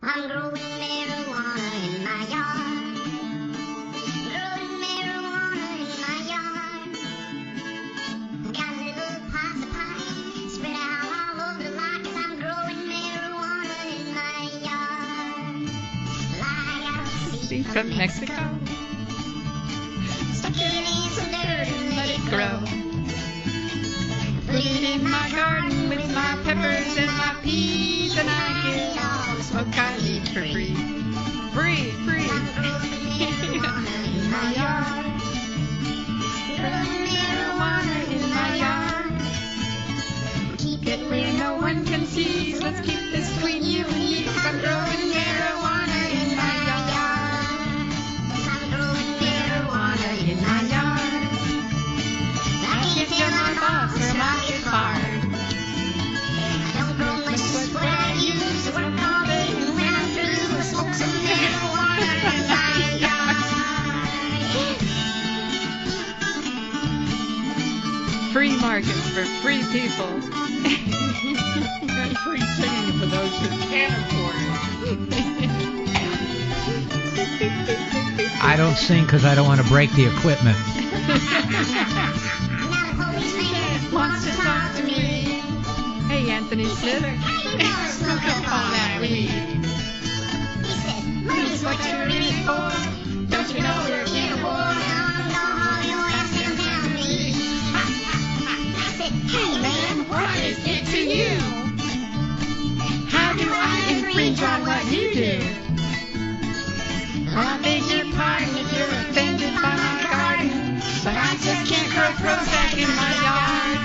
I'm growing marijuana in my yard. Growing marijuana in my yard. Got little pots of pine spread out all over the lot, 'cause I'm growing marijuana in my yard. Like out seed from Mexico. Stuck it in some dirt and let it grow. Put it in my garden with my peppers and my peas, and I get all the smoke I need for free. Free. I'm growing marijuana in my yard. Growing marijuana in my yard. Keep it where no one can see. So let's keep this between you and me. 'Cause I'm growing marijuana in my yard. I'm growing marijuana in my yard. I can't tell my boss or my kid hard. I don't grow much, but what I use to work all day, and when I'm through, I smoke some marijuana in my yard. Free markets for free people. And free singing for those who can't afford I don't sing because I don't want to break the equipment. Now the policeman wants to talk to me. Hey, Anthony Smith. Smoke up all that weed. He said, money's what you're in it for. Don't you know you're in a war? Now I'm gonna haul your ass downtown to me. I said, hey man, what is it to you? How do I infringe on what you do? I beg your pardon if you're offended by my garden, but I just can't grow Prozac in my yard.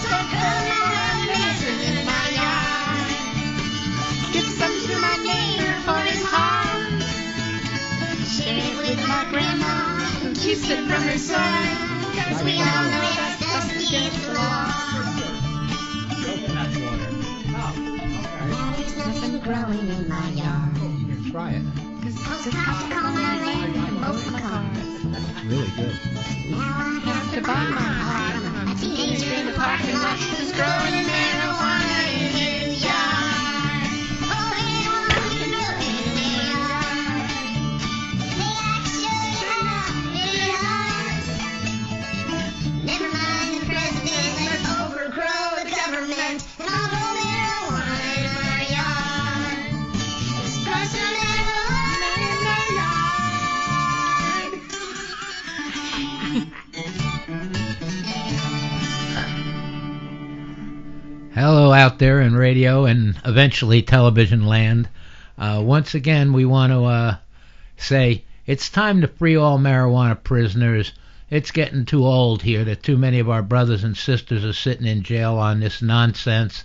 So grow my medicine in my yard. Give some to my neighbor for his harm. Share it with my grandma who keeps it from her son. 'Cause we all know that's against the law. coconut water. Oh, Now there's nothing growing in my yard. You can try it. Those cops call my land and both my cars. It's really good. Now I have to buy my partner. A teenager in the parking lot who's growing marijuana in his yard. Oh, anyone can grow it in their yard. They actually have it hard. Never mind the president, let's overgrow the government, and I'll grow marijuana in my yard. Let's grow some marijuana in my yard. Hello out there in radio and eventually television land. Once again, we want to say it's time to free all marijuana prisoners. It's getting too old here that too many of our brothers and sisters are sitting in jail on this nonsense.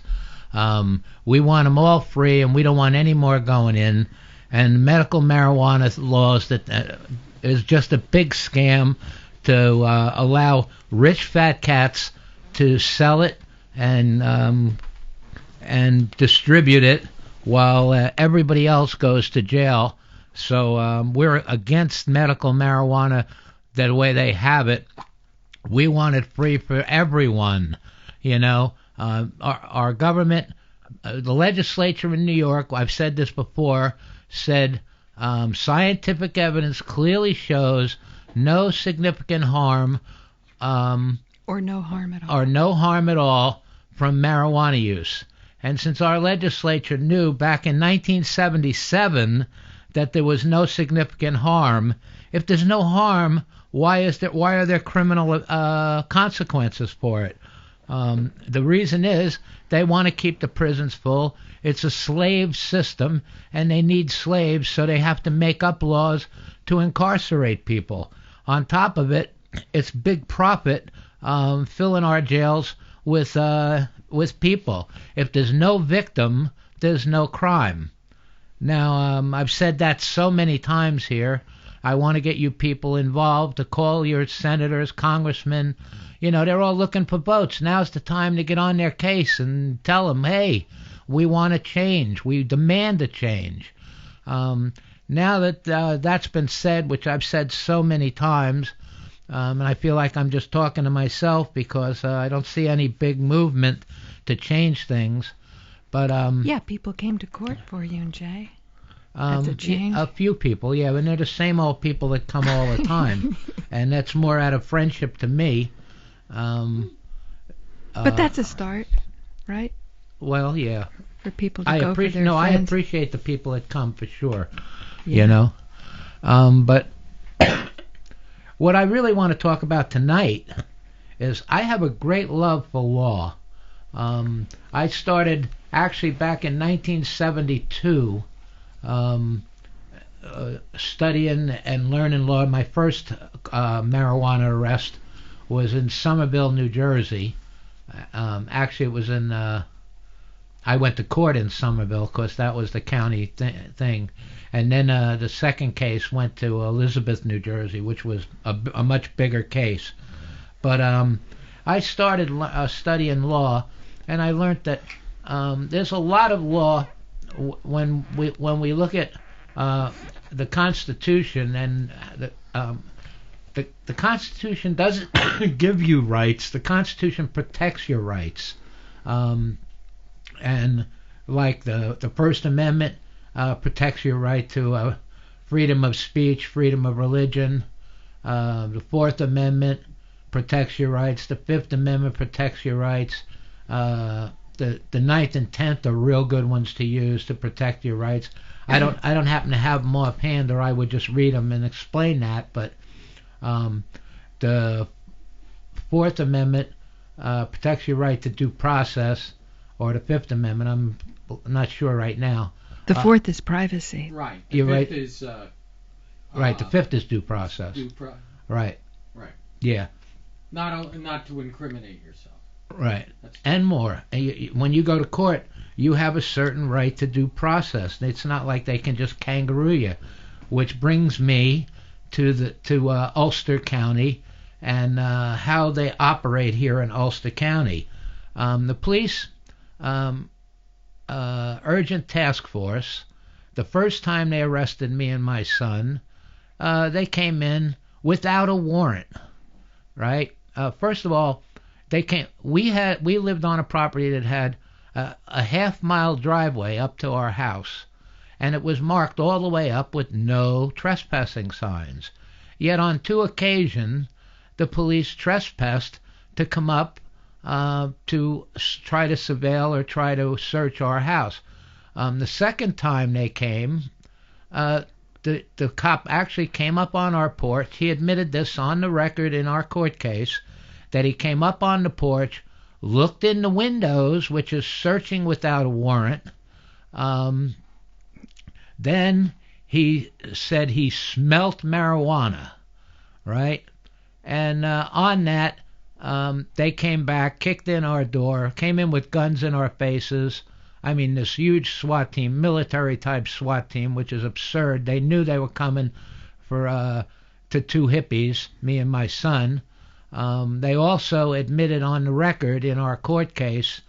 We want them all free, and we don't want any more going in. And medical marijuana laws that is just a big scam to allow rich fat cats to sell it and distribute it while everybody else goes to jail. So we're against medical marijuana the way they have it. We want it free for everyone. You know, our government, the legislature in New York, I've said this before, said scientific evidence clearly shows no significant harm Or no harm at all. or no harm at all from marijuana use. And since our legislature knew back in 1977 that there was no significant harm, if there's no harm, why are there criminal consequences for it? The reason is they want to keep the prisons full. It's a slave system, and they need slaves, so they have to make up laws to incarcerate people. On top of it, it's big profit filling our jails with people. If there's no victim, there's no crime. Now, I've said that so many times here. I want to get you people involved to call your senators, congressmen. You know, they're all looking for votes. Now's the time to get on their case and tell them, hey, we want a change. We demand a change. Now that that's been said, which I've said so many times, and I feel like I'm just talking to myself because I don't see any big movement to change things. But yeah, people came to court for you and Jay. That's a change. A few people, yeah, and they're the same old people that come all the time, and that's more out of friendship to me. But that's a start, right? Well, yeah. For people to go for their friends. I appreciate the people that come for sure. Yeah. You know, but what I really want to talk about tonight is I have a great love for law. I started actually back in 1972 studying and learning law. My first marijuana arrest was in Somerville, New Jersey. Actually, it was in... I went to court in Somerville because that was the county thing. And then the second case went to Elizabeth, New Jersey, which was a much bigger case. But I started studying law, and I learned that there's a lot of law when we look at the Constitution, and the Constitution doesn't give you rights. The Constitution protects your rights. And like the First Amendment protects your right to freedom of speech, freedom of religion. The Fourth Amendment protects your rights. The Fifth Amendment protects your rights. The Ninth and Tenth are real good ones to use to protect your rights. I don't happen to have them offhand, or I would just read them and explain that. But the Fourth Amendment protects your right to due process, or the Fifth Amendment. I'm not sure right now. The fourth is privacy. Right. You're right. The fifth is right. The fifth is due process. Right. Right. Yeah. Not to incriminate yourself. Right. And more. When you go to court, you have a certain right to due process. It's not like they can just kangaroo you. Which brings me to Ulster County and how they operate here in Ulster County. The police urgent task force, the first time they arrested me and my son, they came in without a warrant, right? First of all, we lived on a property that had a half-mile driveway up to our house, and it was marked all the way up with no trespassing signs. Yet on 2 occasions, the police trespassed to come up to try to surveil or try to search our house. The second time they came, the cop actually came up on our porch. He admitted this on the record in our court case, that he came up on the porch, looked in the windows, which is searching without a warrant. Then he said he smelt marijuana, right? And on that, they came back, kicked in our door, came in with guns in our faces. I mean, this huge SWAT team, military-type SWAT team, which is absurd. They knew they were coming to 2 hippies, me and my son. They also admitted on the record in our court case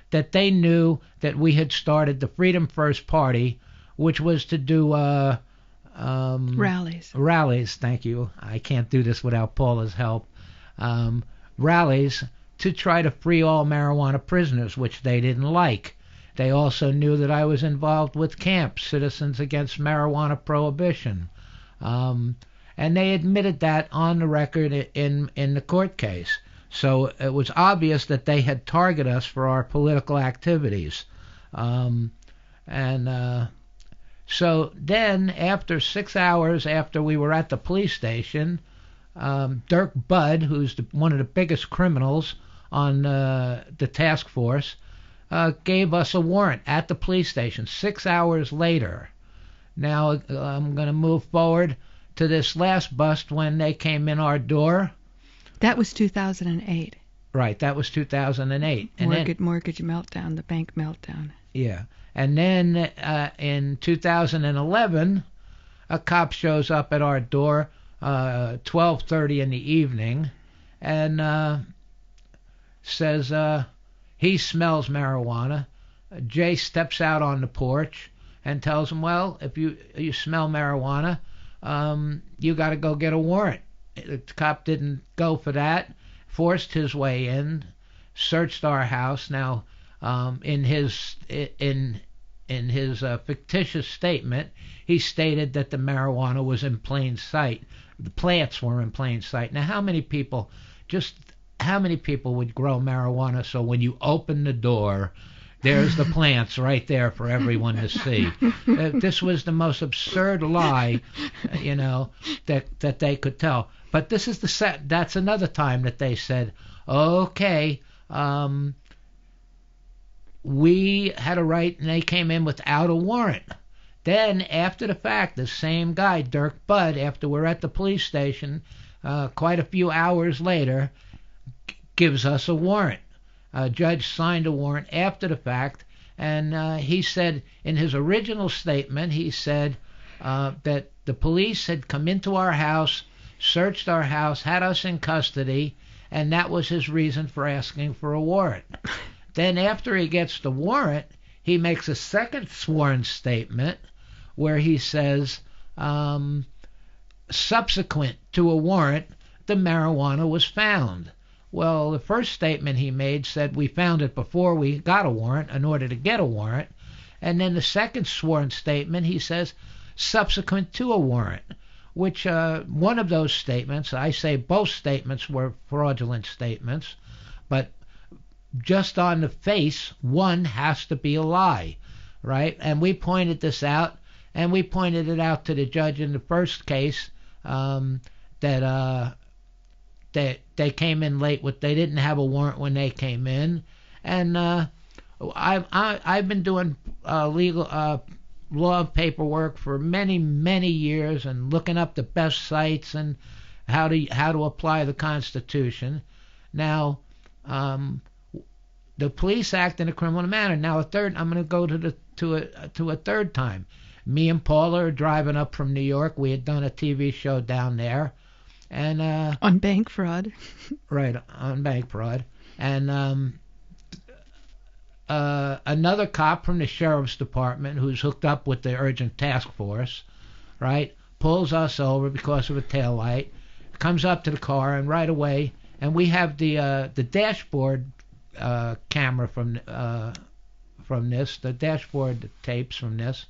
that they knew that we had started the Freedom First Party, which was to do rallies. Rallies, thank you. I can't do this without Paula's help. Rallies to try to free all marijuana prisoners, which they didn't like. They also knew that I was involved with camps, Citizens Against Marijuana Prohibition. And they admitted that on the record in the court case. So it was obvious that they had targeted us for our political activities. So then, after 6 hours after we were at the police station, Dirk Budd, who's one of the biggest criminals on the task force, gave us a warrant at the police station 6 hours later. Now I'm going to move forward to this last bust when they came in our door. That was 2008. Right, that was 2008. Mortgage meltdown, the bank meltdown. Yeah. And then in 2011, a cop shows up at our door 12:30 in the evening and says he smells marijuana. Jay steps out on the porch and tells him, well, if you smell marijuana, you got to go get a warrant. The cop didn't go for that, forced his way in, searched our house. Now, in his fictitious statement, he stated that the marijuana was in plain sight. The plants were in plain sight. Now, how many people would grow marijuana so when you open the door, there's the plants right there for everyone to see? This was the most absurd lie, that they could tell. But this is that's another time that they said, okay, we had a right, and they came in without a warrant. Then, after the fact, the same guy, Dirk Budd, after we're at the police station, quite a few hours later, gives us a warrant. A judge signed a warrant after the fact, and he said, in his original statement, he said that the police had come into our house, searched our house, had us in custody, and that was his reason for asking for a warrant. Then after he gets the warrant, he makes a second sworn statement where he says, subsequent to a warrant, the marijuana was found. Well, the first statement he made said we found it before we got a warrant in order to get a warrant. And then the second sworn statement, he says, subsequent to a warrant, which one of those statements, I say both statements were fraudulent statements, but just on the face, one has to be a lie, right? And we pointed this out, and we pointed it out to the judge in the first case, that they came in late they didn't have a warrant when they came in. And I've been doing legal law paperwork for many years and looking up the best sites and how to apply the Constitution. Now, the police act in a criminal manner. Now, I'm going to go to a third time. Me and Paula are driving up from New York. We had done a TV show down there, and on bank fraud. Right, on bank fraud. And another cop from the sheriff's department who's hooked up with the urgent task force, right, pulls us over because of a taillight, comes up to the car, and right away, and we have the dashboard camera from this, the dashboard tapes from this,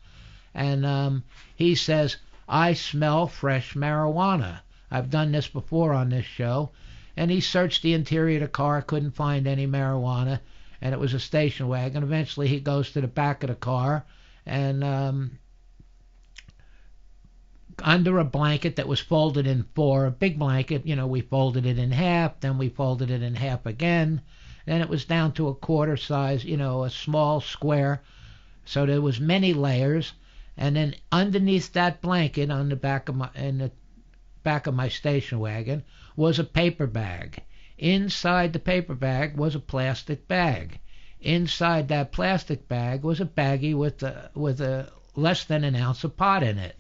and he says, I smell fresh marijuana. I've done this before on this show. And he searched the interior of the car, couldn't find any marijuana, and it was a station wagon. Eventually he goes to the back of the car, and under a blanket that was folded in four, a big blanket, we folded it in half, then we folded it in half again, then it was down to a quarter size, a small square. So there was many layers, and then underneath that blanket on the back of my station wagon was a paper bag. Inside the paper bag was a plastic bag. Inside that plastic bag was a baggie with a less than an ounce of pot in it.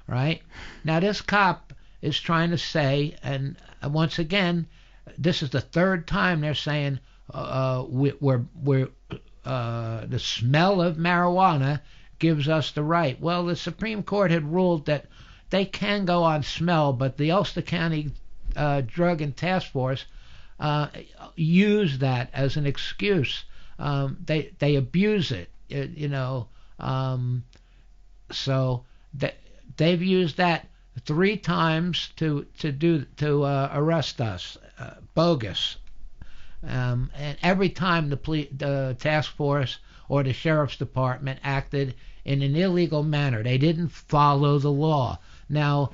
Right? Now this cop is trying to say, and once again, this is the third time they're saying the smell of marijuana gives us the right. Well, the Supreme Court had ruled that they can go on smell, but the Ulster County Drug and Task Force use that as an excuse. They abuse it, so they've used that 3 times to arrest us, bogus. And every time the task force or the sheriff's department acted in an illegal manner. They didn't follow the law. Now,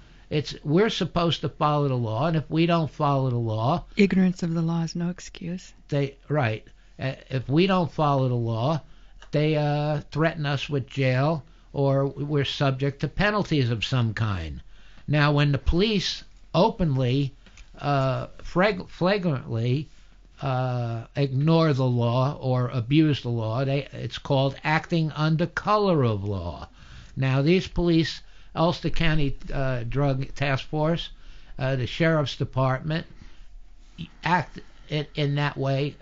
we're supposed to follow the law, and if we don't follow the law... Ignorance of the law is no excuse. Right. If we don't follow the law, they threaten us with jail, or we're subject to penalties of some kind. Now, when the police openly, flagrantly ignore the law or abuse the law, it's called acting under color of law. Now, these police, Ulster County Drug Task Force, the Sheriff's Department, act in that way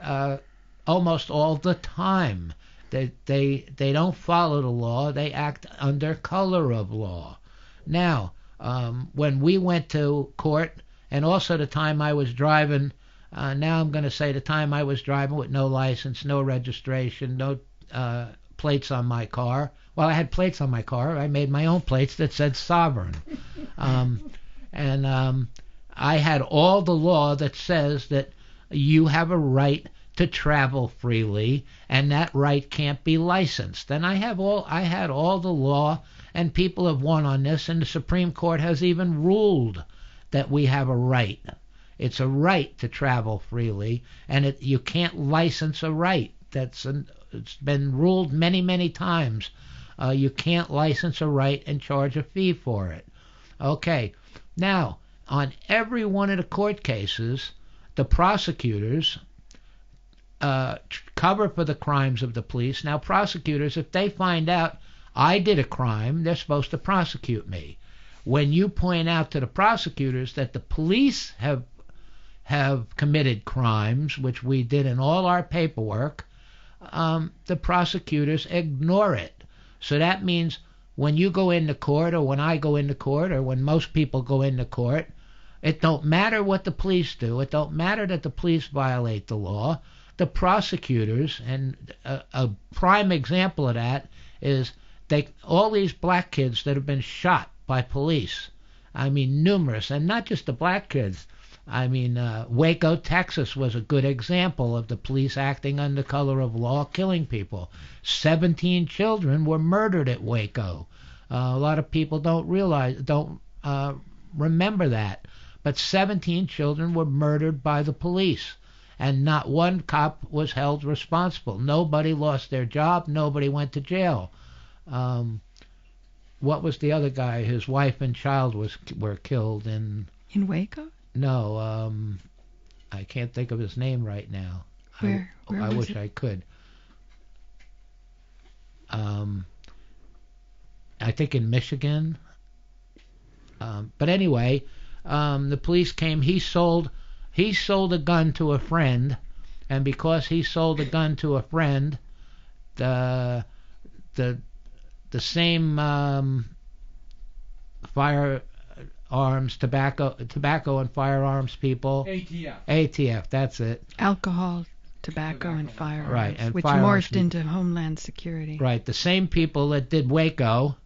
almost all the time. They don't follow the law. They act under color of law. Now, when we went to court, and also the time I was driving Now I'm going to say the time I was driving with no license, no registration, no plates on my car. Well, I had plates on my car. I made my own plates that said Sovereign. I had all the law that says that you have a right to travel freely, and that right can't be licensed. And I had all the law, and people have won on this, and the Supreme Court has even ruled that we have a right. It's a right to travel freely, and you can't license a right. It's been ruled many, many times. You can't license a right and charge a fee for it. Okay, now, on every one of the court cases, the prosecutors cover for the crimes of the police. Now, prosecutors, if they find out I did a crime, they're supposed to prosecute me. When you point out to the prosecutors that the police have committed crimes, which we did in all our paperwork, the prosecutors ignore it. So that means when you go into court, or when I go into court, or when most people go into court, it don't matter what the police do. It don't matter that the police violate the law. The prosecutors, and a prime example of that is all these black kids that have been shot by police. I mean, numerous, and not just the black kids. I mean, Waco, Texas was a good example of the police acting under color of law, killing people. 17 children were murdered at Waco. A lot of people don't remember that. But 17 children were murdered by the police, and not one cop was held responsible. Nobody lost their job. Nobody went to jail. What was the other guy? His wife and child were killed in Waco? No, I can't think of his name right now. Where I was wish it? I could. I think in Michigan. But anyway, the police came. He sold a gun to a friend, and because he sold a gun to a friend, the same firearms, tobacco and firearms people. ATF, that's it. Alcohol, tobacco, and firearms. Right, and which firearms morphed into Homeland Security. Right, the same people that did Waco.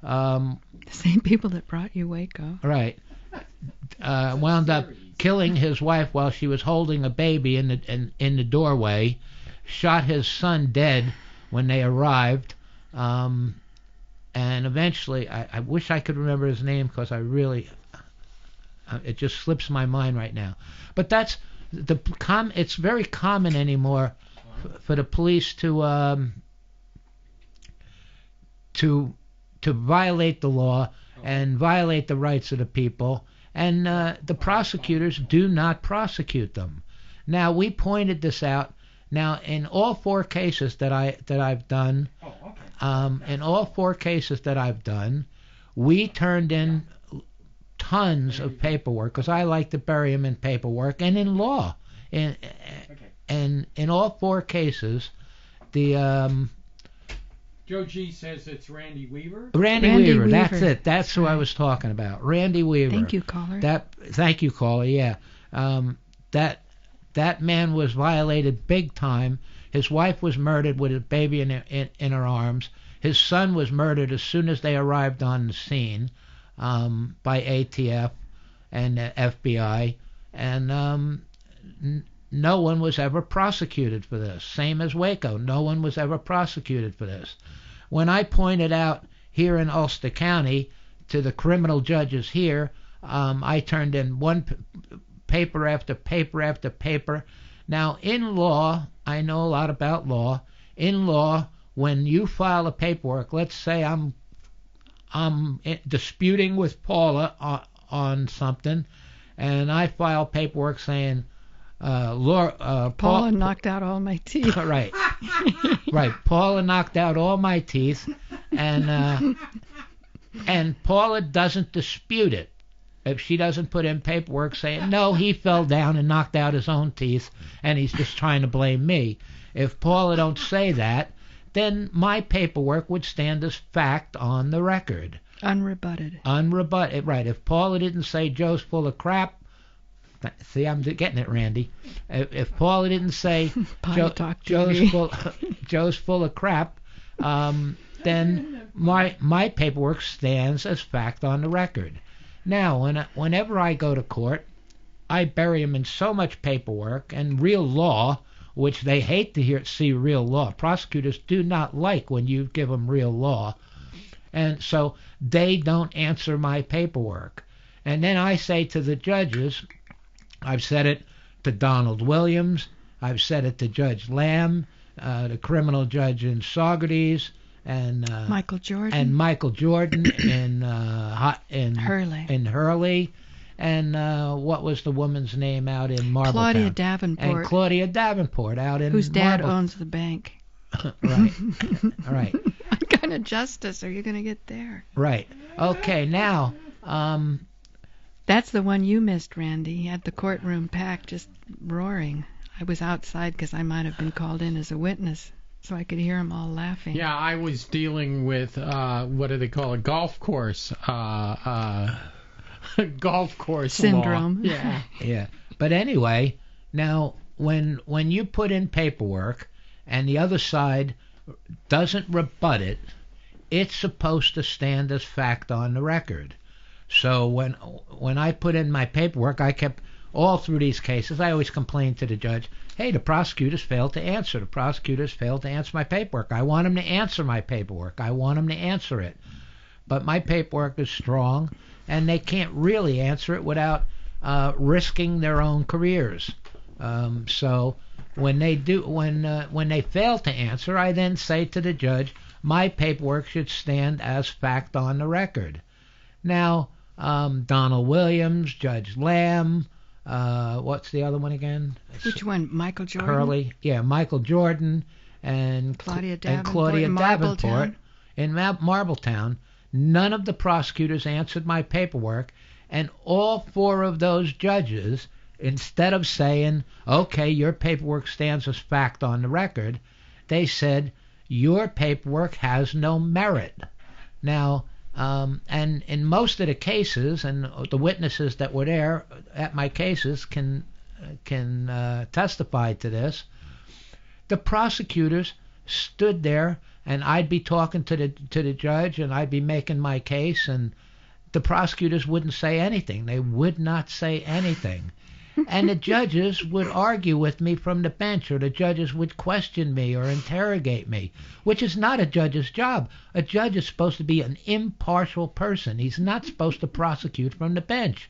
The same people that brought you Waco. Right. Wound up killing his wife while she was holding a baby in the doorway. Shot his son dead when they arrived. And eventually, I wish I could remember his name because it just slips my mind right now. But that's it's very common anymore for the police to violate the law and violate the rights of the people, and the prosecutors do not prosecute them. Now, we pointed this out. Now, in all four cases that I've done, in all four cases that I've done, we turned in tons of paperwork because I like to bury them in paperwork and in law. And in all four cases, the Joe G says it's Randy Weaver. Randy Weaver, that's it. That's who I was talking about. Randy Weaver. Thank you, caller. Thank you, caller. Yeah, that man was violated big time. His wife was murdered with a baby in her arms. His son was murdered as soon as they arrived on the scene by ATF and FBI, and no one was ever prosecuted for this. Same as Waco. No one was ever prosecuted for this. When I pointed out here in Ulster County to the criminal judges here, I turned in one paper after paper after paper. Now, in law, I know a lot about law. In law, when you file a paperwork, let's say I'm disputing with Paula on something, and I file paperwork saying, Paula knocked out all my teeth. Right. Paula knocked out all my teeth, and Paula doesn't dispute it. If she doesn't put in paperwork saying, no, he fell down and knocked out his own teeth, and he's just trying to blame me. If Paula don't say that, then my paperwork would stand as fact on the record. Unrebutted. Right. If Paula didn't say Joe's full of crap, See, I'm getting it, Randy. If Paula didn't say Joe's full of crap, then my paperwork stands as fact on the record. Now, whenever I go to court, I bury them in so much paperwork and real law, which they hate to see real law. Prosecutors do not like when you give them real law. And so they don't answer my paperwork. And then I say to the judges, I've said it to Donald Williams, I've said it to Judge Lamb, the criminal judge in Saugerties, and Michael Jordan in Hurley. In Hurley, and what was the woman's name out in Marbletown? Claudia Davenport. And Claudia Davenport out in whose dad owns the bank. Right. All right. What kind of justice are you going to get there? Right. Okay. Now, that's the one you missed, Randy. He had the courtroom packed, just roaring. I was outside because I might have been called in as a witness, so I could hear them all laughing. Yeah, I was dealing with what do they call it? Golf course. Golf course syndrome. Law. Yeah. Yeah. But anyway, now when you put in paperwork and the other side doesn't rebut it, it's supposed to stand as fact on the record. So when I put in my paperwork, I kept all through these cases, I always complained to the judge, hey, the prosecutors failed to answer. The prosecutors failed to answer my paperwork. I want them to answer my paperwork. I want them to answer it. But my paperwork is strong, and they can't really answer it without risking their own careers. So when they fail to answer, I then say to the judge, my paperwork should stand as fact on the record. Now, Donald Williams, Judge Lamb, what's the other one again? Which one? Michael Jordan? Hurley. Yeah, Michael Jordan and Claudia Davenport in Marbletown. None of the prosecutors answered my paperwork, and all four of those judges, instead of saying, okay, your paperwork stands as fact on the record, they said, your paperwork has no merit. Now, and in most of the cases, and the witnesses that were there at my cases can testify to this, the prosecutors stood there, and I'd be talking to the judge, and I'd be making my case, and the prosecutors wouldn't say anything. They would not say anything. And the judges would argue with me from the bench, or the judges would question me or interrogate me, which is not a judge's job. A judge is supposed to be an impartial person. He's not supposed to prosecute from the bench.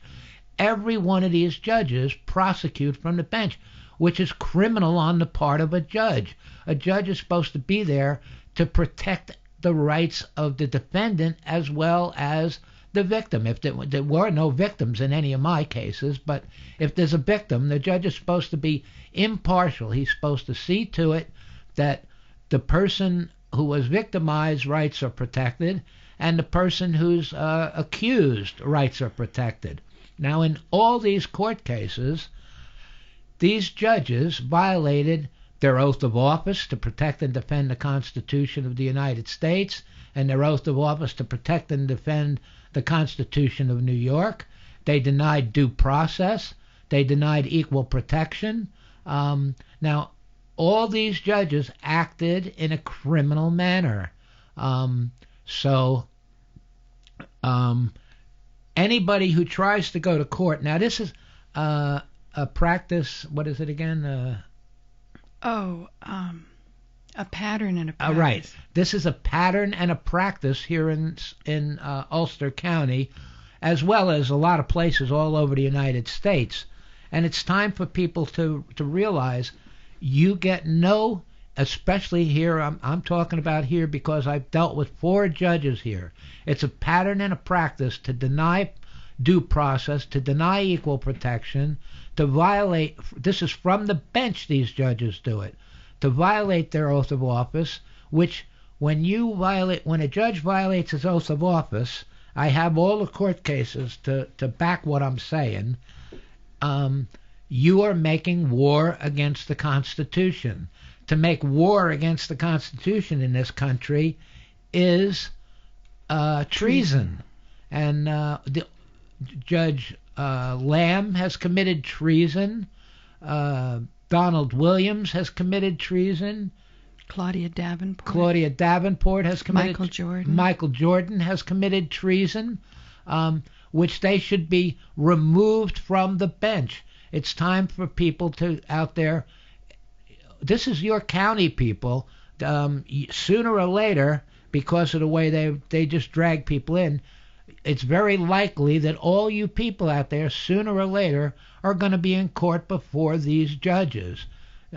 Every one of these judges prosecute from the bench, which is criminal on the part of a judge. A judge is supposed to be there to protect the rights of the defendant as well as the victim. If there were no victims in any of my cases, but if there's a victim, the judge is supposed to be impartial. He's supposed to see to it that the person who was victimized rights are protected and the person who's accused rights are protected. Now, in all these court cases, these judges violated their oath of office to protect and defend the Constitution of the United States, and their oath of office to protect and defend the Constitution of New York. They denied due process. They denied equal protection. Now, all these judges acted in a criminal manner. So anybody who tries to go to court, now this is a practice, what is it again? A pattern and a practice. Right. This is a pattern and a practice here in Ulster County, as well as a lot of places all over the United States. And it's time for people to realize you get no, especially here, I'm talking about here because I've dealt with 4 judges here. It's a pattern and a practice to deny due process, to deny equal protection, to violate, this is from the bench these judges do it, to violate their oath of office, which when a judge violates his oath of office, I have all the court cases to back what I'm saying, you are making war against the Constitution. To make war against the Constitution in this country is treason. And Judge Lamb has committed treason. Donald Williams has committed treason. Claudia Davenport. Claudia Davenport has committed. Michael Jordan. Michael Jordan has committed treason, which they should be removed from the bench. It's time for people to out there. This is your county, people. Sooner or later, because of the way they just drag people in, it's very likely that all you people out there, sooner or later, are going to be in court before these judges.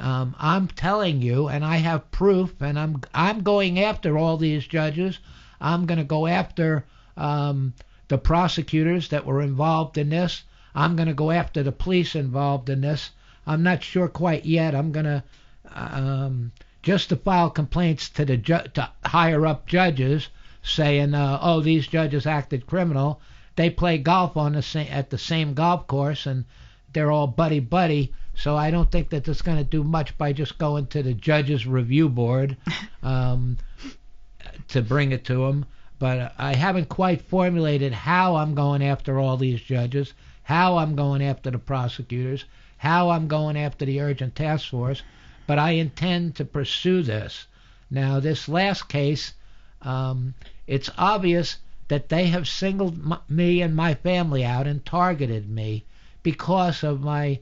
I'm telling you, and I have proof, and I'm going after all these judges. I'm going to go after the prosecutors that were involved in this. I'm going to go after the police involved in this. I'm not sure quite yet. I'm going to just to file complaints to to higher up judges saying, oh, these judges acted criminal. They play golf at the same golf course, and they're all buddy-buddy. So I don't think that it's going to do much by just going to the judges' review board to bring it to them. But I haven't quite formulated how I'm going after all these judges, how I'm going after the prosecutors, how I'm going after the urgent task force. But I intend to pursue this. Now, this last case, it's obvious that they have singled me and my family out and targeted me because of my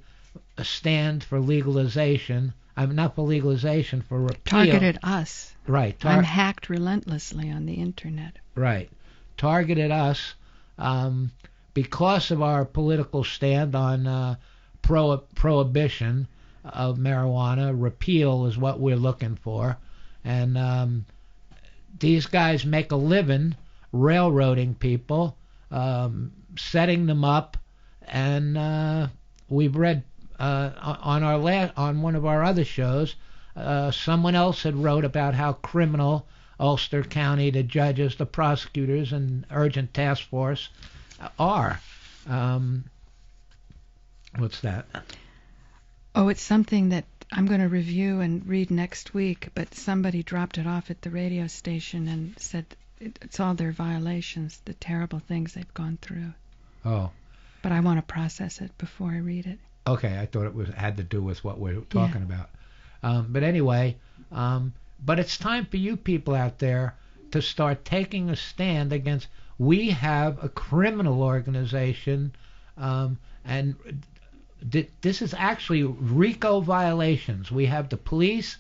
stand for legalization. I'm not for legalization, for repeal. Targeted us. Right. I'm hacked relentlessly on the internet. Right. Targeted us because of our political stand on prohibition of marijuana. Repeal is what we're looking for. And these guys make a living railroading people, setting them up, and we've read on one of our other shows, someone else had wrote about how criminal Ulster County, the judges, the prosecutors, and urgent task force are. What's that? Oh, it's something that I'm going to review and read next week, but somebody dropped it off at the radio station and said it's all their violations, the terrible things they've gone through. Oh. But I want to process it before I read it. Okay, I thought it had to do with what we're talking about. But anyway, but it's time for you people out there to start taking a stand against. We have a criminal organization, and this is actually RICO violations. We have the police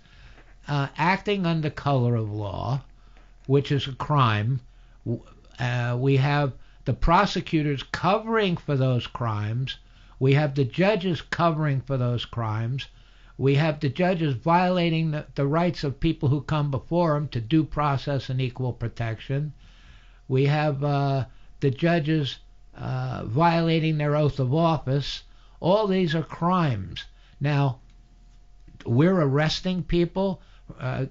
acting under color of law, which is a crime. We have the prosecutors covering for those crimes. We have the judges covering for those crimes. We have the judges violating the rights of people who come before them to due process and equal protection. We have the judges violating their oath of office. All these are crimes. Now, we're arresting people,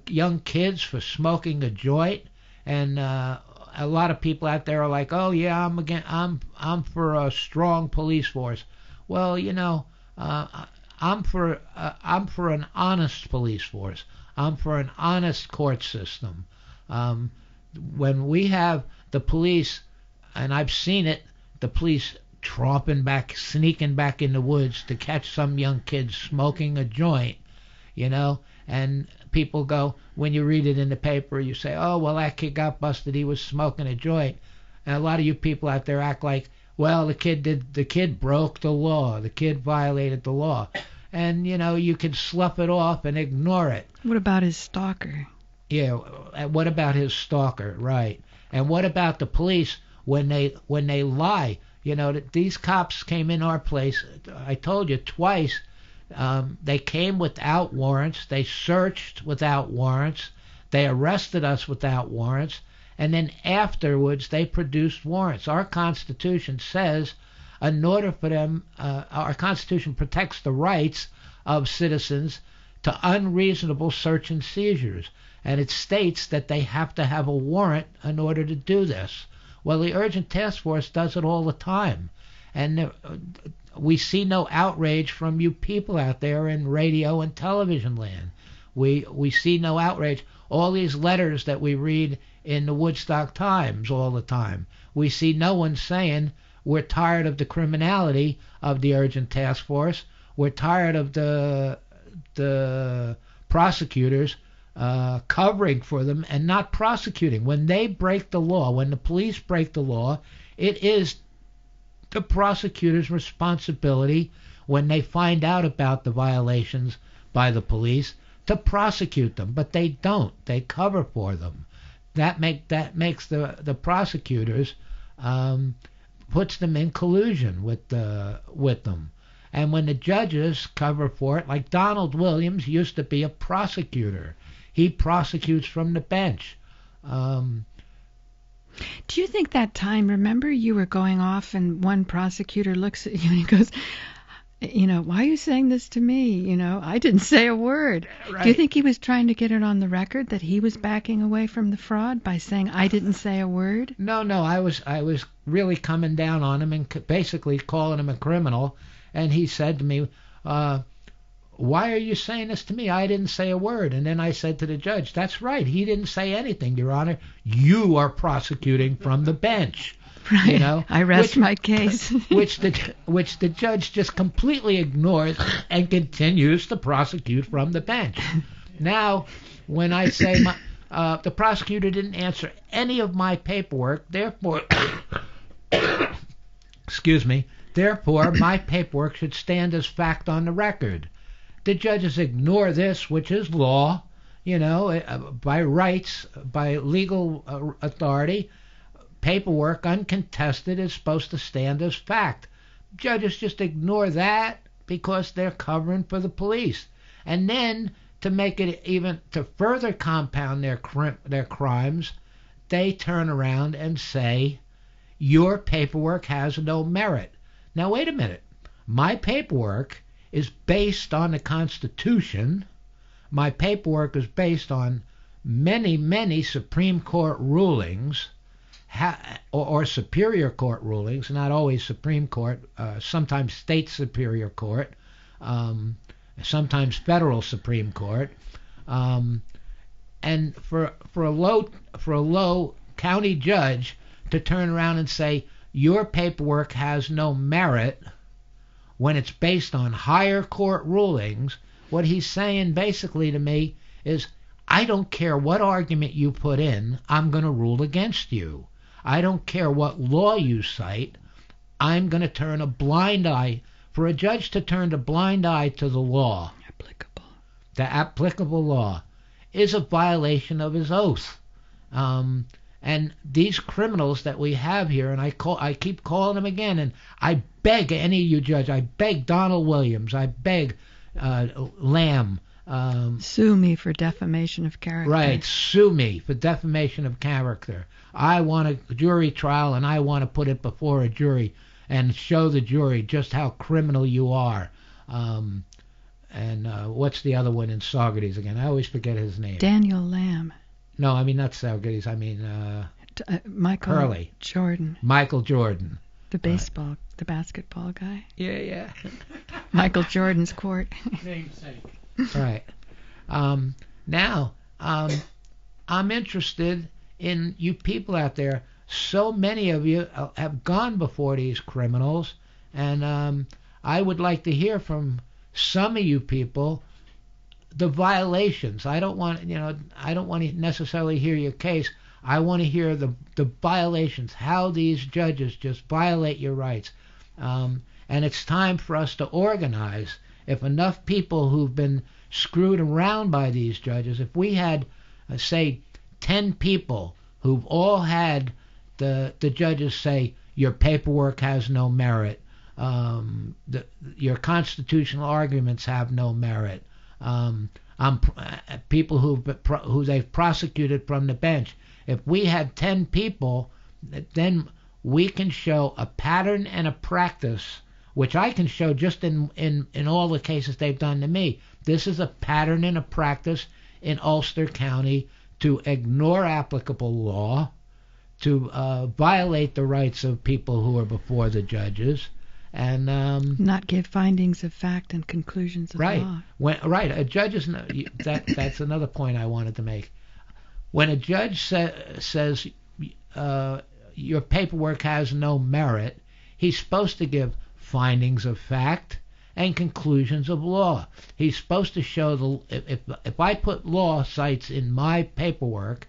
young kids, for smoking a joint, and a lot of people out there are like, "Oh yeah, I'm for a strong police force." Well, you know, I'm for an honest police force. I'm for an honest court system. When we have the police, and I've seen it, the police sneaking back in the woods to catch some young kid smoking a joint, you know, and people go, when you read it in the paper, you say, "Oh, well, that kid got busted. He was smoking a joint." And a lot of you people out there act like, well, the kid broke the law. The kid violated the law. And, you know, you can slough it off and ignore it. What about his stalker? Yeah, what about his stalker? Right. And what about the police when they lie? You know, these cops came in our place, I told you twice, they came without warrants, they searched without warrants, they arrested us without warrants, and then afterwards they produced warrants. Our Constitution says, in order for them, our Constitution protects the rights of citizens to unreasonable search and seizures, and it states that they have to have a warrant in order to do this. Well, the Urgent Task Force does it all the time, and we see no outrage from you people out there in radio and television land. We see no outrage. All these letters that we read in the Woodstock Times all the time, we see no one saying we're tired of the criminality of the urgent task force. We're tired of the prosecutors covering for them and not prosecuting. When they break the law, when the police break the law, it is the prosecutor's responsibility, when they find out about the violations by the police, to prosecute them. But they don't. They cover for them. That makes the prosecutors, puts them in collusion with them. And when the judges cover for it, like Donald Williams used to be a prosecutor. He prosecutes from the bench. Do you think that time, remember you were going off and one prosecutor looks at you and he goes, why are you saying this to me? I didn't say a word. Right. Do you think he was trying to get it on the record that he was backing away from the fraud by saying, I didn't say a word? No, I was really coming down on him and basically calling him a criminal. And he said to me, why are you saying this to me? I didn't say a word. And then I said to the judge, that's right. He didn't say anything, Your Honor. You are prosecuting from the bench. Right. I rest my case. which the judge just completely ignores and continues to prosecute from the bench. Now, when I say the prosecutor didn't answer any of my paperwork, therefore, therefore my paperwork should stand as fact on the record. The judges ignore this, which is law, by rights, by legal authority. Paperwork uncontested is supposed to stand as fact. Judges just ignore that because they're covering for the police. And then to make it even to further compound their crimes, they turn around and say, your paperwork has no merit. Now wait a minute. My paperwork is based on the Constitution. My paperwork is based on many, many Supreme Court rulings, or Superior Court rulings, not always Supreme Court, sometimes State Superior Court, sometimes Federal Supreme Court, and for a low county judge to turn around and say your paperwork has no merit when it's based on higher court rulings, what he's saying basically to me is, I don't care what argument you put in, I'm going to rule against you. I don't care what law you cite, I'm going to turn a blind eye. For a judge to turn a blind eye to the law, the applicable law, is a violation of his oath. And these criminals that we have here, and I keep calling them again, and I beg any of you judges, I beg Donald Williams, I beg Lamb. Sue me for defamation of character. Right, sue me for defamation of character. I want a jury trial, and I want to put it before a jury and show the jury just how criminal you are. And what's the other one in Saugerties again? I always forget his name. Daniel Lamb. No, I mean not Saugerties. I mean Michael Hurley. Jordan. Michael Jordan. The baseball, the basketball guy. Yeah. Michael Jordan's court. Namesake. Right. Now, I'm interested in you people out there. So many of you have gone before these criminals, and I would like to hear from some of you people the violations. I don't want to necessarily hear your case. I want to hear the violations, how these judges just violate your rights. And it's time for us to organize. If enough people who've been screwed around by these judges, if we had, say, 10 people who've all had the judges say, your paperwork has no merit, your constitutional arguments have no merit, people who they've prosecuted from the bench. If we had 10 people, then we can show a pattern and a practice, which I can show just in all the cases they've done to me. This is a pattern and a practice in Ulster County to ignore applicable law, to violate the rights of people who are before the judges, and not give findings of fact and conclusions of law. A judge is that's another point I wanted to make. When a judge says your paperwork has no merit, He's supposed to give findings of fact and conclusions of law. He's supposed to show if I put law sites in my paperwork,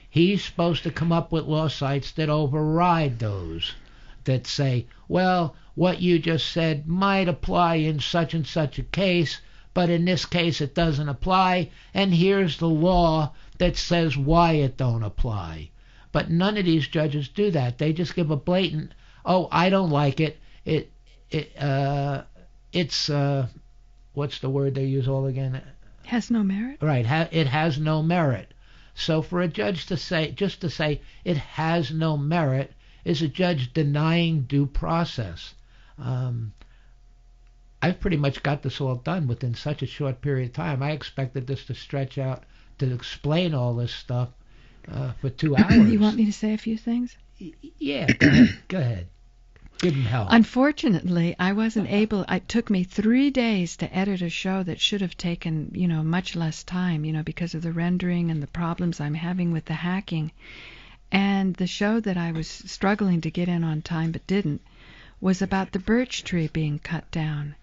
he's supposed to come up with law sites that override those, that say, well, what you just said might apply in such and such a case, but in this case it doesn't apply, and here's the law that says why it don't apply. But none of these judges do that. They just give a blatant, oh, I don't like it. It's what's the word they use all again? Has no merit? Right, it has no merit. So for a judge to say it has no merit is a judge denying due process. I've pretty much got this all done within such a short period of time. I expected this to stretch out to explain all this stuff for 2 hours. You want me to say a few things? Yeah, go ahead. Give him help. Unfortunately, I wasn't able. It took me 3 days to edit a show that should have taken, much less time, because of the rendering and the problems I'm having with the hacking. And the show that I was struggling to get in on time but didn't was about the birch tree being cut down.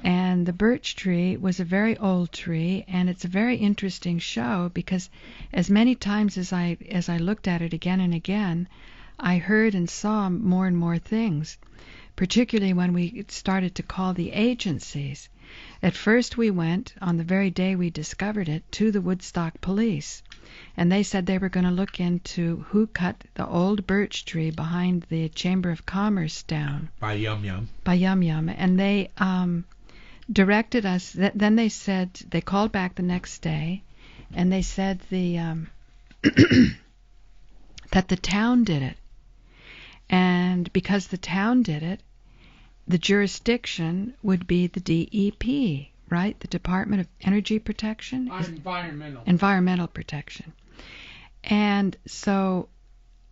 And the birch tree was a very old tree, and it's a very interesting show because as many times as I looked at it again and again, I heard and saw more and more things, particularly when we started to call the agencies. At first we went, on the very day we discovered it, to the Woodstock police, and they said they were going to look into who cut the old birch tree behind the Chamber of Commerce down. By Yum Yum. By Yum Yum. And they directed us, then they said, they called back the next day, and they said that the town did it. And because the town did it, the jurisdiction would be the DEP, right? The Department of Energy Protection? Environmental Protection. And so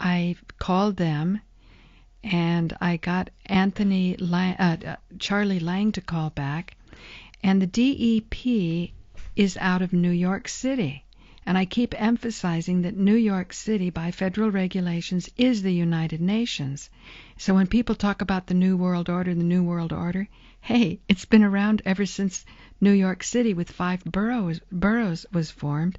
I called them, and I got Charlie Lang to call back, and the DEP is out of New York City. And I keep emphasizing that New York City, by federal regulations, is the United Nations. So when people talk about the New World Order, hey, it's been around ever since New York City with 5 boroughs was formed,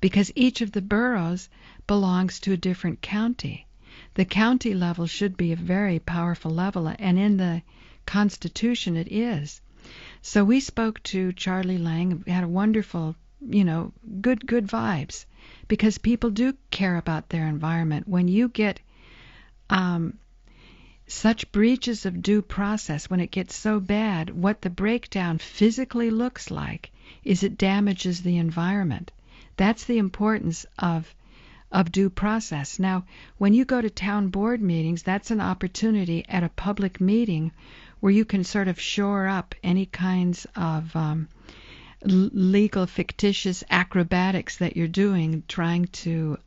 because each of the boroughs belongs to a different county. The county level should be a very powerful level, and in the Constitution it is. So we spoke to Charlie Lang, we had a wonderful, good vibes, because people do care about their environment. When you get such breaches of due process, when it gets so bad, what the breakdown physically looks like is it damages the environment. That's the importance of due process. Now, when you go to town board meetings, that's an opportunity at a public meeting where you can sort of shore up any kinds of legal fictitious acrobatics that you're doing, trying to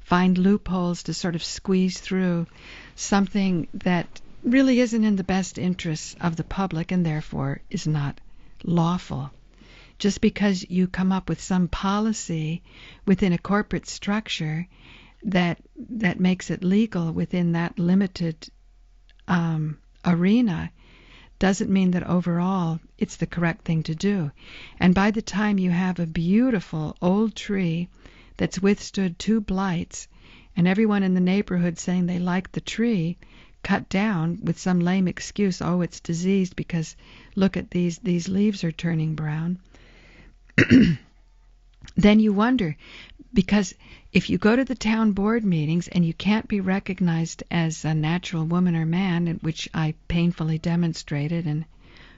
find loopholes to sort of squeeze through something that really isn't in the best interests of the public and therefore is not lawful. Just because you come up with some policy within a corporate structure that makes it legal within that limited arena doesn't mean that overall it's the correct thing to do. And by the time you have a beautiful old tree that's withstood 2 blights, and everyone in the neighborhood saying they like the tree, cut down with some lame excuse, oh, it's diseased because look at these leaves are turning brown, then you wonder, because if you go to the town board meetings and you can't be recognized as a natural woman or man, which I painfully demonstrated, and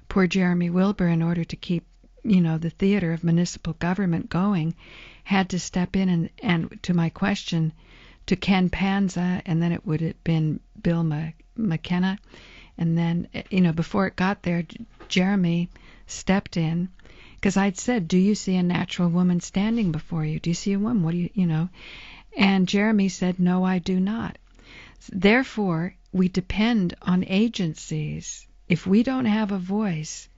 poor Jeremy Wilbur, in order to keep, the theater of municipal government going, had to step in and to my question, to Ken Panza, and then it would have been Bill McKenna, and then, before it got there, Jeremy stepped in, because I'd said, do you see a natural woman standing before you? Do you see a woman? What do you? And Jeremy said, no, I do not. Therefore, we depend on agencies. If we don't have a voice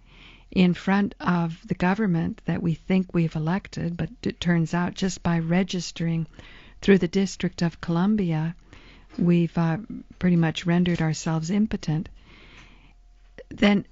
in front of the government that we think we've elected, but it turns out just by registering through the District of Columbia we've pretty much rendered ourselves impotent, then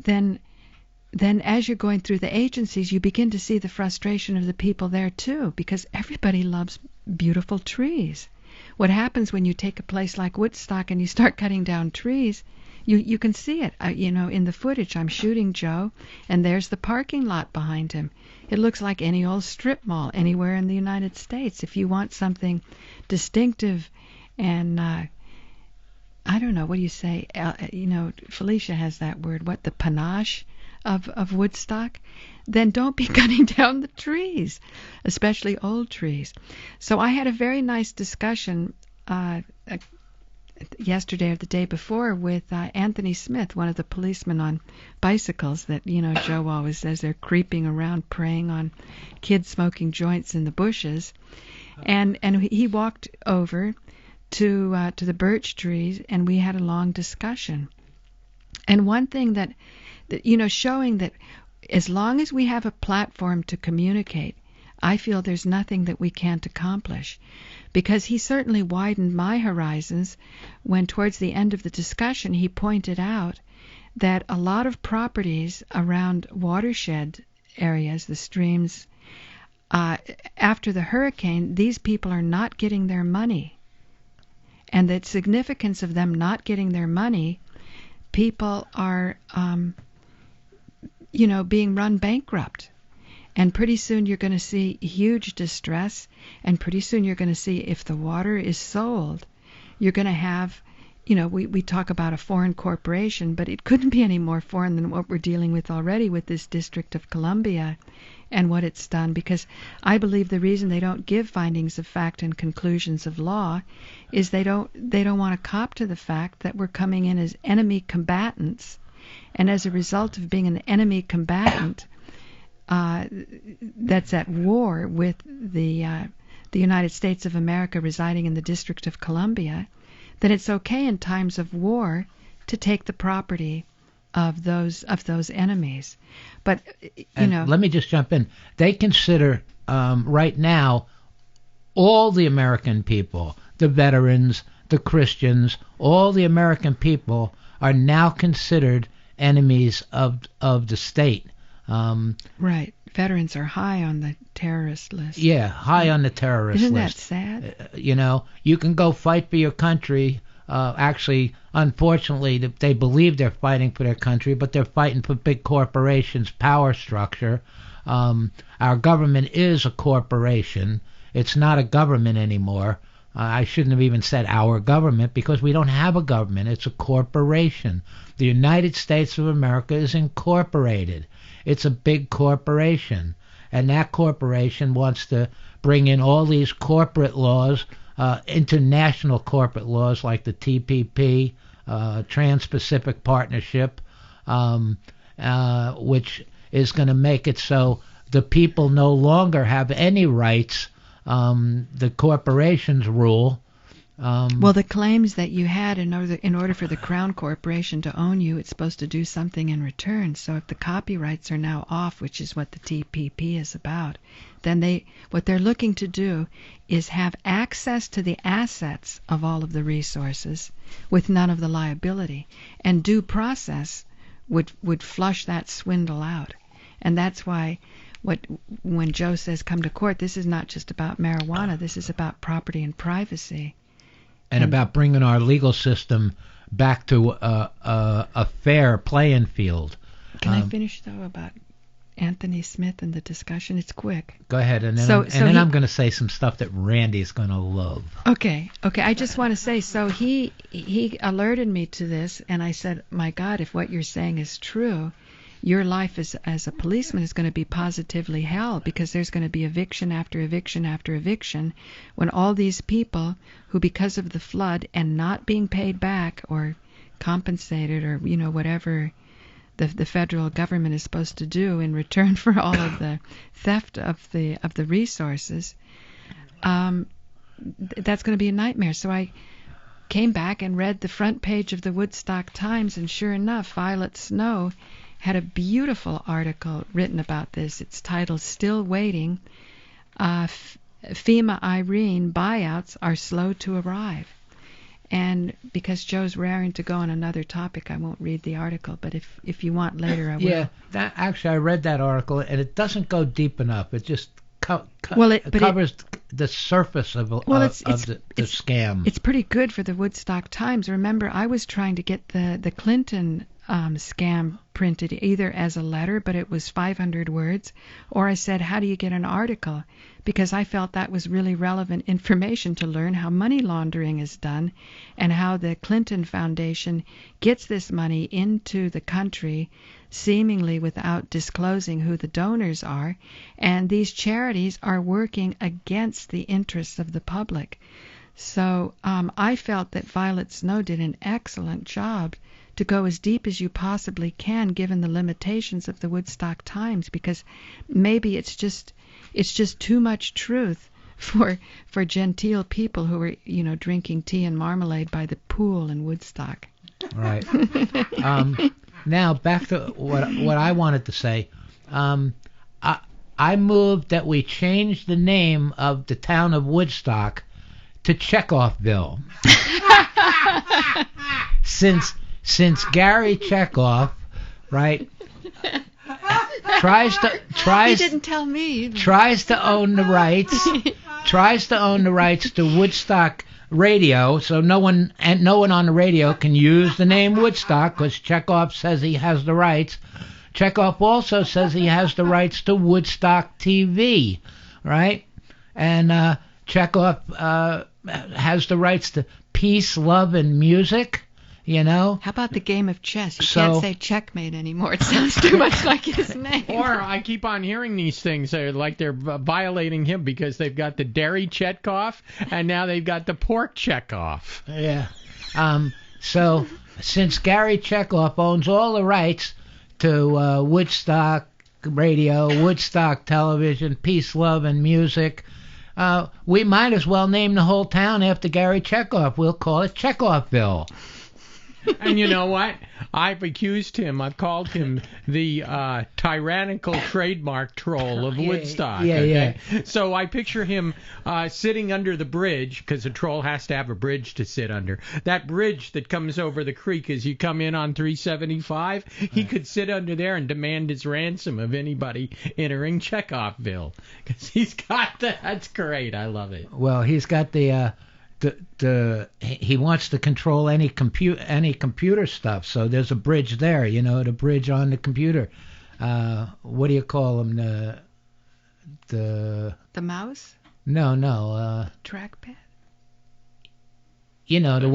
as you're going through the agencies, you begin to see the frustration of the people there too, because everybody loves beautiful trees. What happens when you take a place like Woodstock and you start cutting down trees, you can see it. In the footage, I'm shooting Joe, and there's the parking lot behind him. It looks like any old strip mall anywhere in the United States. If you want something distinctive and I don't know, what do you say? Felicia has that word. What, the panache of Woodstock? Then don't be cutting down the trees, especially old trees. So I had a very nice discussion yesterday or the day before with Anthony Smith, one of the policemen on bicycles that, Joe always says they're creeping around preying on kids smoking joints in the bushes. And he walked over to the birch trees, and we had a long discussion. And one thing that showing that as long as we have a platform to communicate, I feel there's nothing that we can't accomplish. Because he certainly widened my horizons when towards the end of the discussion he pointed out that a lot of properties around watershed areas, the streams, after the hurricane, these people are not getting their money. And the significance of them not getting their money, people are, being run bankrupt. And pretty soon you're going to see huge distress, and pretty soon you're going to see if the water is sold, you're going to have, we talk about a foreign corporation, but it couldn't be any more foreign than what we're dealing with already with this District of Columbia and what it's done, because I believe the reason they don't give findings of fact and conclusions of law is they don't want to cop to the fact that we're coming in as enemy combatants, and as a result of being an enemy combatant that's at war with the United States of America residing in the District of Columbia, then it's okay in times of war to take the property of those enemies. But let me just jump in. They consider right now all the American people, the veterans, the Christians, all the American people are now considered enemies of the state. Right. Veterans are high on the terrorist list. Yeah, high on the terrorist list. list. Isn't that sad? You can go fight for your country. Actually, unfortunately, they believe they're fighting for their country, but they're fighting for big corporations' power structure. Our government is a corporation. It's not a government anymore. I shouldn't have even said our government, because we don't have a government. It's a corporation. The United States of America is incorporated. It's a big corporation, and that corporation wants to bring in all these corporate laws, international corporate laws like the TPP, Trans-Pacific Partnership, which is going to make it so the people no longer have any rights. The corporations rule. Well, the claims that you had in order for the Crown Corporation to own you, it's supposed to do something in return. So if the copyrights are now off, which is what the TPP is about, then what they're looking to do is have access to the assets of all of the resources with none of the liability. And due process would flush that swindle out. And that's why when Joe says come to court, this is not just about marijuana. This is about property and privacy. And about bringing our legal system back to a fair playing field. Can I finish, though, about Anthony Smith and the discussion? It's quick. Go ahead, and then I'm going to say some stuff that Randy's going to love. Okay. I just want to say, so he alerted me to this, and I said, my God, if what you're saying is true, your life as a policeman is going to be positively hell, because there's going to be eviction after eviction after eviction when all these people who, because of the flood and not being paid back or compensated or whatever the federal government is supposed to do in return for all of the theft of the resources, that's going to be a nightmare. So I came back and read the front page of the Woodstock Times, and sure enough, Violet Snow had a beautiful article written about this. It's titled "Still Waiting. FEMA Irene Buyouts Are Slow to Arrive." And because Joe's raring to go on another topic, I won't read the article. But if you want later, I will. Yeah, actually, I read that article, and it doesn't go deep enough. It just covers the surface of the scam. It's pretty good for the Woodstock Times. Remember, I was trying to get the Clinton scam printed either as a letter, but it was 500 words, or I said, how do you get an article? Because I felt that was really relevant information to learn how money laundering is done and how the Clinton Foundation gets this money into the country seemingly without disclosing who the donors are. And these charities are working against the interests of the public. So I felt that Violet Snow did an excellent job to go as deep as you possibly can given the limitations of the Woodstock Times, because maybe it's just too much truth for genteel people who are, drinking tea and marmalade by the pool in Woodstock. Right. Now back to what I wanted to say. I moved that we change the name of the town of Woodstock to Chekhovville. Since Gary Chekhov, right, tries He didn't tell me. Tries to own the rights to Woodstock radio, so no one on the radio can use the name Woodstock because Chekhov says he has the rights. Chekhov also says he has the rights to Woodstock TV, right? And Chekhov has the rights to peace, love, and music. How about the game of chess? You can't say checkmate anymore. It sounds too much like his name. Or I keep on hearing these things like they're violating him because they've got the dairy Chekhov and now they've got the pork Chekhov. Yeah. So since Gary Chekhov owns all the rights to Woodstock radio, Woodstock television, peace, love, and music, we might as well name the whole town after Gary Chekhov. We'll call it Chekhovville. And you know what? I've accused him. I've called him the tyrannical trademark troll of Woodstock. Yeah. So I picture him sitting under the bridge, because a troll has to have a bridge to sit under. That bridge that comes over the creek as you come in on 375, he could sit under there and demand his ransom of anybody entering Chekhovville. Because he's got that's great. I love it. Well, he's got he wants to control any computer stuff, so there's a bridge there, the bridge on the computer. What do you call them? The mouse? No. Trackpad? The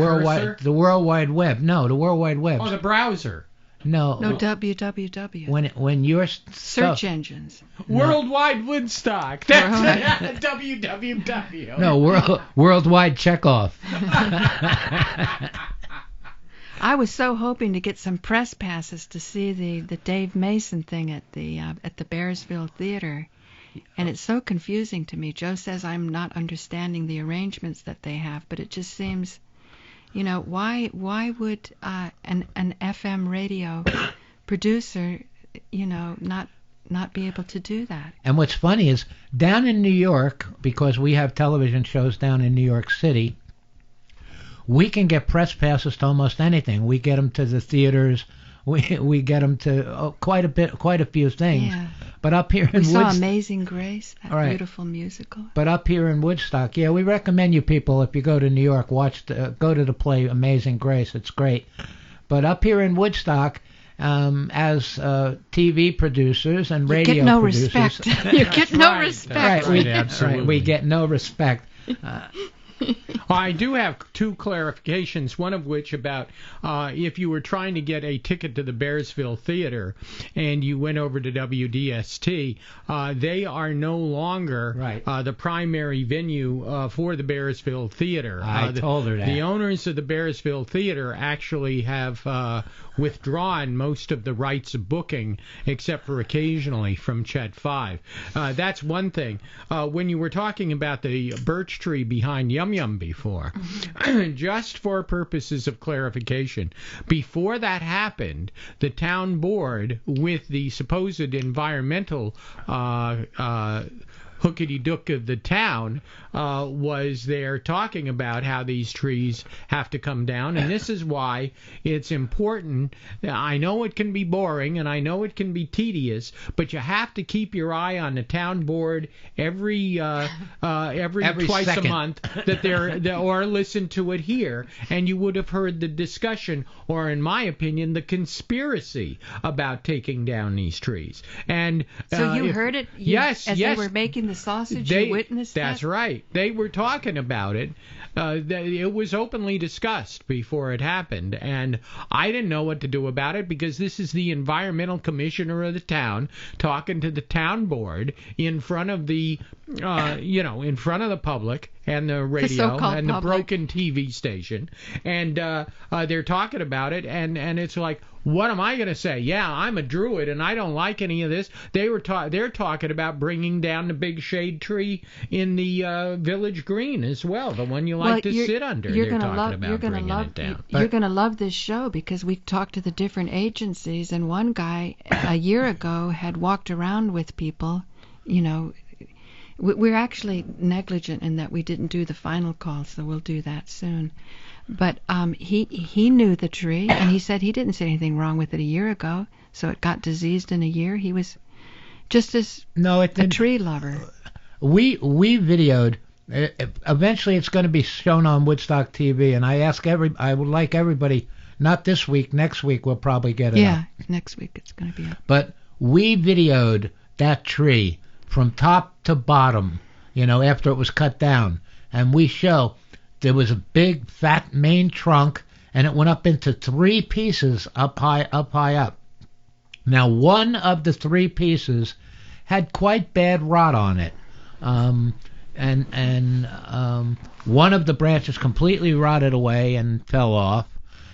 World Wide Web. No, the World Wide Web. Oh, the browser. No, www. When your search engines. Worldwide Woodstock. That's www. No, Worldwide Chekhov. I was so hoping to get some press passes to see the Dave Mason thing at the Bearsville Theater, and it's so confusing to me. Joe says I'm not understanding the arrangements that they have, but it just seems. Why would an FM radio producer, not be able to do that? And what's funny is down in New York, because we have television shows down in New York City, we can get press passes to almost anything. We get them to the theaters. We get them to quite a few things. Yeah. But up here in we saw Amazing Grace, that beautiful musical. But up here in Woodstock, we recommend you people, if you go to New York, go to the play Amazing Grace. It's great. But up here in Woodstock, as TV producers and radio producers, you get no respect. Absolutely. We get no respect. I do have two clarifications, one of which about if you were trying to get a ticket to the Bearsville Theater and you went over to WDST, they are no longer the primary venue for the Bearsville Theater. I told her that. The owners of the Bearsville Theater actually have withdrawn most of the rights of booking, except for occasionally from Chet 5. That's one thing. When you were talking about the birch tree behind Yum Yum before, just for purposes of clarification, before that happened, the town board, with the supposed environmental hookity-dook of the town was there talking about how these trees have to come down, and this is why it's important. I know it can be boring, and I know it can be tedious, but you have to keep your eye on the town board every twice second. a month or listen to it here, and you would have heard the discussion, or in my opinion, the conspiracy about taking down these trees. And so you heard it? Yes. They were making the sausage, you witnessed that? That's right. They were talking about it. It was openly discussed before it happened, and I didn't know what to do about it because this is the environmental commissioner of the town talking to the town board in front of the, in front of the public and the radio and the broken TV station, and they're talking about it, and it's like, what am I going to say? Yeah, I'm a Druid and I don't like any of this. They're talking about bringing down the big shade tree in the village green as well, the one you like to sit under. They're talking about bringing it down. You're going to love this show because we talked to the different agencies, and one guy a year ago had walked around with people. We're actually negligent in that we didn't do the final call, so we'll do that soon. But he knew the tree, and he said he didn't see anything wrong with it a year ago, so it got diseased in a year. He was just as a tree lover. We videoed. Eventually, it's going to be shown on Woodstock TV, and I would like everybody, not this week, next week we'll probably get it up. Next week it's going to be up. But we videoed that tree from top to bottom, after it was cut down, and we show there was a big fat main trunk, and it went up into 3 pieces up high. Now, one of the 3 pieces had quite bad rot on it, and one of the branches completely rotted away and fell off,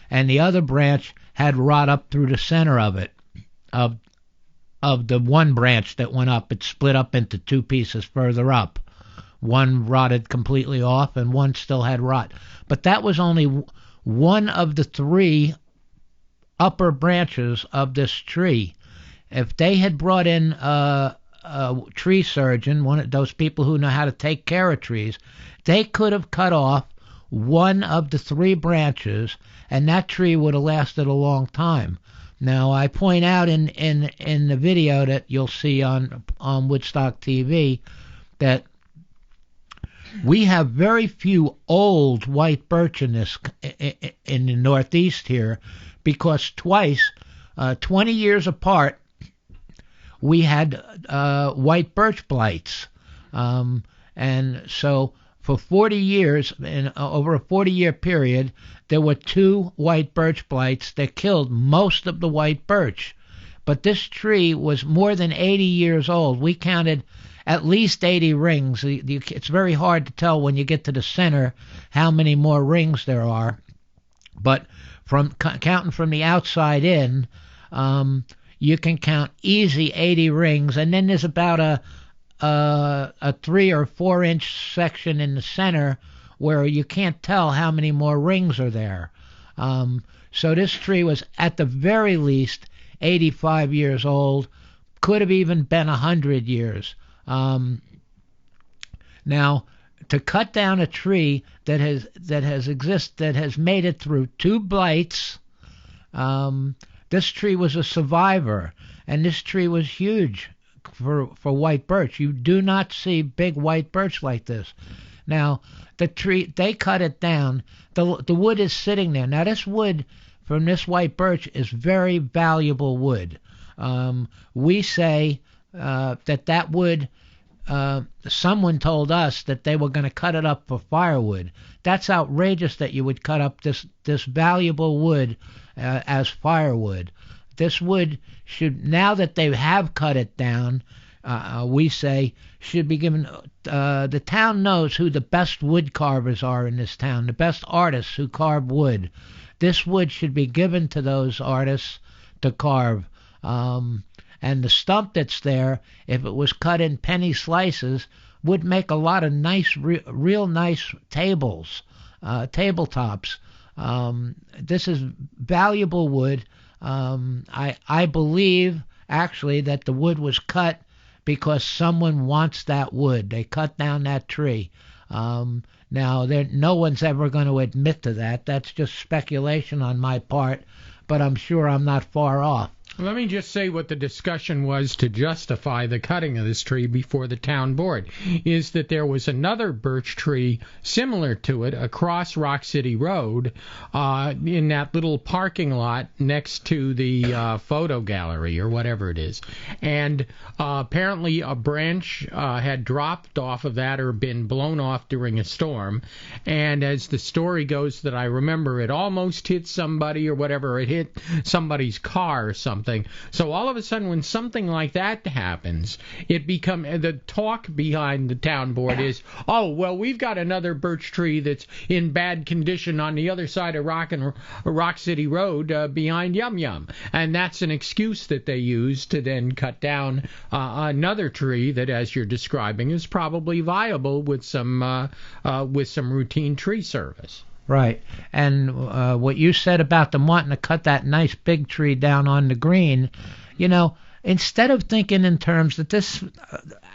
and the other branch had rot up through the center of it. Of the one branch that went up, it split up into 2 pieces further up. One rotted completely off, and one still had rot. But that was only one of the 3 upper branches of this tree. If they had brought in a tree surgeon, one of those people who know how to take care of trees, they could have cut off one of the 3 branches, and that tree would have lasted a long time. Now, I point out in the video that you'll see on Woodstock TV that we have very few old white birch in the Northeast here, because twice, 20 years apart, we had white birch blights, and so for 40 years, over a 40-year period, there were 2 white birch blights that killed most of the white birch. But this tree was more than 80 years old. We counted at least 80 rings. It's very hard to tell when you get to the center how many more rings there are. But from counting from the outside in, you can count easy 80 rings. And then there's about a 3 or 4 inch section in the center where you can't tell how many more rings are there. So this tree was at the very least 85 years old, could have even been 100 years. Now, to cut down a tree that has made it through 2 blights, this tree was a survivor, and this tree was huge for white birch. You do not see big white birch like this. Now, the tree, they cut it down. The wood is sitting there. Now, this wood from this white birch is very valuable wood. We say that wood, someone told us that they were going to cut it up for firewood. That's outrageous that you would cut up this valuable wood as firewood. This wood should, now that they have cut it down, we say should be given. The town knows who the best wood carvers are in this town, the best artists who carve wood. This wood should be given to those artists to carve. And the stump that's there, if it was cut in penny slices, would make a lot of nice, real nice tables, tabletops. This is valuable wood. I believe actually that the wood was cut because someone wants that wood. They cut down that tree. Now, no one's ever going to admit to that. That's just speculation on my part, but I'm sure I'm not far off. Let me just say what the discussion was to justify the cutting of this tree before the town board, is that there was another birch tree similar to it across Rock City Road in that little parking lot next to the photo gallery or whatever it is. And apparently a branch had dropped off of that or been blown off during a storm. And as the story goes that I remember, it almost hit somebody or whatever. It hit somebody's car or something. So all of a sudden, when something like that happens, the talk behind the town board is, oh, well, we've got another birch tree that's in bad condition on the other side of Rock City Road behind Yum Yum. And that's an excuse that they use to then cut down another tree that, as you're describing, is probably viable with some routine tree service. Right. And what you said about them wanting to cut that nice big tree down on the green, instead of thinking in terms that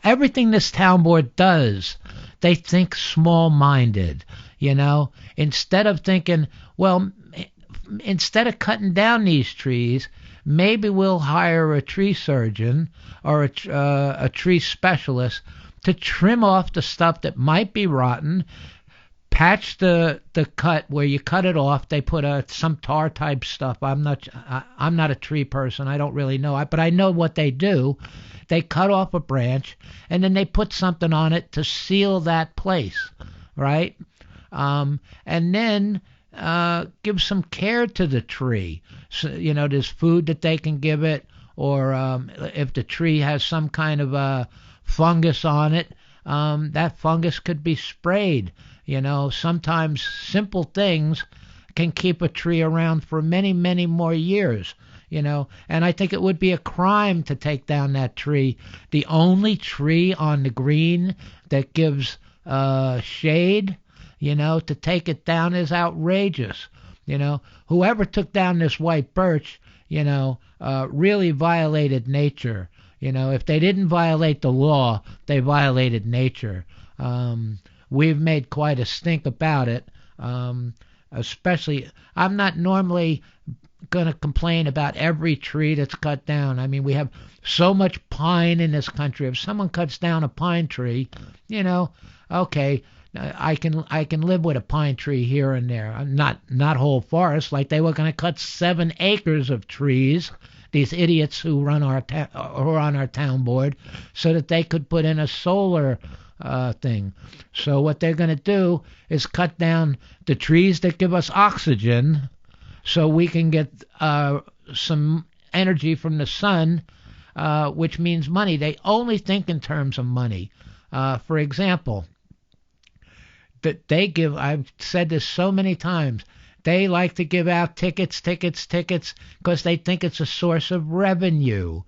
everything this town board does, they think small-minded, Instead of thinking, well, instead of cutting down these trees, maybe we'll hire a tree surgeon or a tree specialist to trim off the stuff that might be rotten, patch the cut where you cut it off. They put some tar type stuff. I'm not a tree person. I don't really know, but I know what they do. They cut off a branch and then they put something on it to seal that place, right? And then give some care to the tree. So, there's food that they can give it, or if the tree has some kind of fungus on it, that fungus could be sprayed. Sometimes simple things can keep a tree around for many, many more years, and I think it would be a crime to take down that tree. The only tree on the green that gives shade, to take it down is outrageous. Whoever took down this white birch, really violated nature. If they didn't violate the law, they violated nature. We've made quite a stink about it, especially, I'm not normally going to complain about every tree that's cut down. I mean, we have so much pine in this country. If someone cuts down a pine tree, okay, I can live with a pine tree here and there. Not whole forests, like they were going to cut 7 acres of trees, these idiots who run who are on our town board, so that they could put in a solar thing. So what they're going to do is cut down the trees that give us oxygen so we can get some energy from the sun, which means money. They only think in terms of money. For example, that they give, I've said this so many times, they like to give out tickets because they think it's a source of revenue.